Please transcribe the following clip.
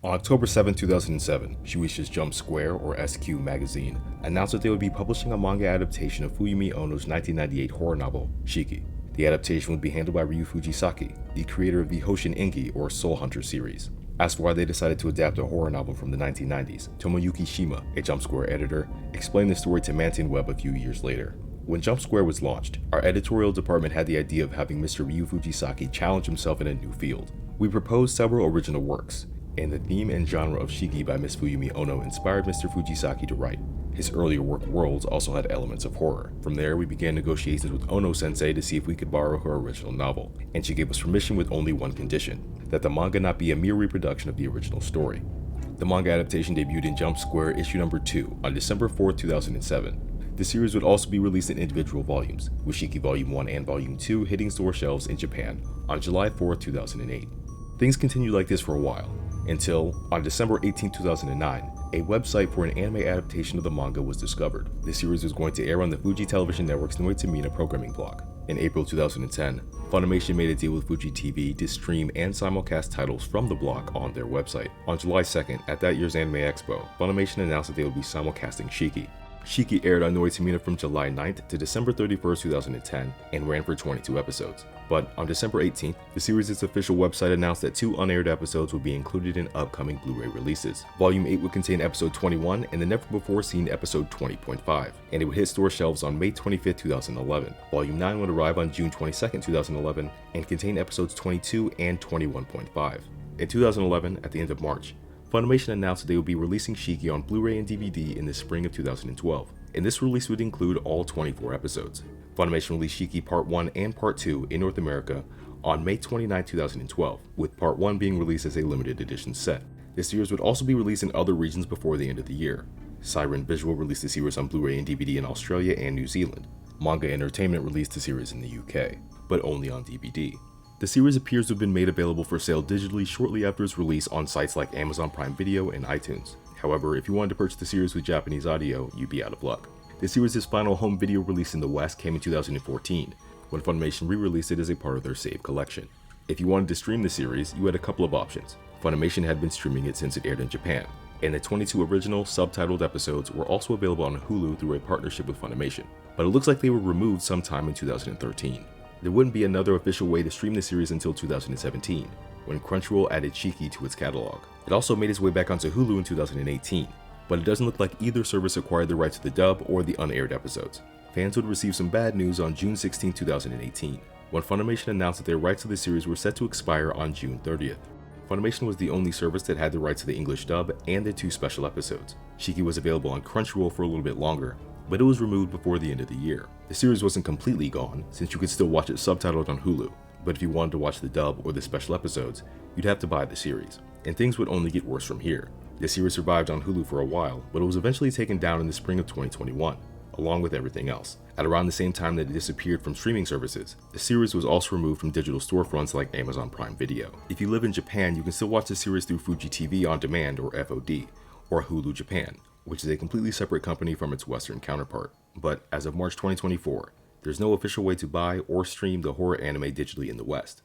On October 7, 2007, Shueisha's Jump Square, or SQ magazine, announced that they would be publishing a manga adaptation of Fuyumi Ono's 1998 horror novel, Shiki. The adaptation would be handled by Ryu Fujisaki, the creator of the Hoshin Ingi or Soul Hunter series. Asked why they decided to adapt a horror novel from the 1990s, Tomoyuki Shima, a Jump Square editor, explained the story to Mantin Web a few years later. When Jump Square was launched, our editorial department had the idea of having Mr. Ryu Fujisaki challenge himself in a new field. We proposed several original works, and the theme and genre of Shiki by Miss Fuyumi Ono inspired Mr. Fujisaki to write. His earlier work Worlds also had elements of horror. From there, we began negotiations with Ono-sensei to see if we could borrow her original novel, and she gave us permission with only one condition, that the manga not be a mere reproduction of the original story. The manga adaptation debuted in Jump Square issue number 2 on December 4, 2007. The series would also be released in individual volumes, with Shiki Volume 1 and Volume 2 hitting store shelves in Japan on July 4, 2008. Things continued like this for a while, until, on December 18, 2009, a website for an anime adaptation of the manga was discovered. The series was going to air on the Fuji Television Network's Noitamina programming block. In April 2010, Funimation made a deal with Fuji TV to stream and simulcast titles from the block on their website. On July 2nd, at that year's Anime Expo, Funimation announced that they would be simulcasting Shiki. Shiki aired on Noitamina from July 9th to December 31st, 2010, and ran for 22 episodes. But on December 18th, the series' official website announced that 2 unaired episodes would be included in upcoming Blu-ray releases. Volume 8 would contain episode 21 and the never-before-seen episode 20.5, and it would hit store shelves on May 25, 2011. Volume 9 would arrive on June 22, 2011, and contain episodes 22 and 21.5. In 2011, at the end of March, Funimation announced that they would be releasing Shiki on Blu-ray and DVD in the spring of 2012, and this release would include all 24 episodes. Funimation released Shiki Part 1 and Part 2 in North America on May 29, 2012, with Part 1 being released as a limited edition set. The series would also be released in other regions before the end of the year. Siren Visual released the series on Blu-ray and DVD in Australia and New Zealand. Manga Entertainment released the series in the UK, but only on DVD. The series appears to have been made available for sale digitally shortly after its release on sites like Amazon Prime Video and iTunes. However, if you wanted to purchase the series with Japanese audio, you'd be out of luck. The series' final home video release in the West came in 2014, when Funimation re-released it as a part of their Save collection. If you wanted to stream the series, you had a couple of options. Funimation had been streaming it since it aired in Japan, and the 22 original subtitled episodes were also available on Hulu through a partnership with Funimation, but it looks like they were removed sometime in 2013. There wouldn't be another official way to stream the series until 2017, when Crunchyroll added Shiki to its catalog. It also made its way back onto Hulu in 2018, but it doesn't look like either service acquired the rights to the dub or the unaired episodes. Fans would receive some bad news on June 16, 2018, when Funimation announced that their rights to the series were set to expire on June 30th. Funimation was the only service that had the rights to the English dub and the 2 special episodes. Shiki was available on Crunchyroll for a little bit longer, but it was removed before the end of the year. The series wasn't completely gone, since you could still watch it subtitled on Hulu, but if you wanted to watch the dub or the special episodes, you'd have to buy the series, and things would only get worse from here. The series survived on Hulu for a while, but it was eventually taken down in the spring of 2021, along with everything else. At around the same time that it disappeared from streaming services, the series was also removed from digital storefronts like Amazon Prime Video. If you live in Japan, you can still watch the series through Fuji TV On Demand, or FOD, or Hulu Japan, which is a completely separate company from its Western counterpart. But as of March 2024, there's no official way to buy or stream the horror anime digitally in the West.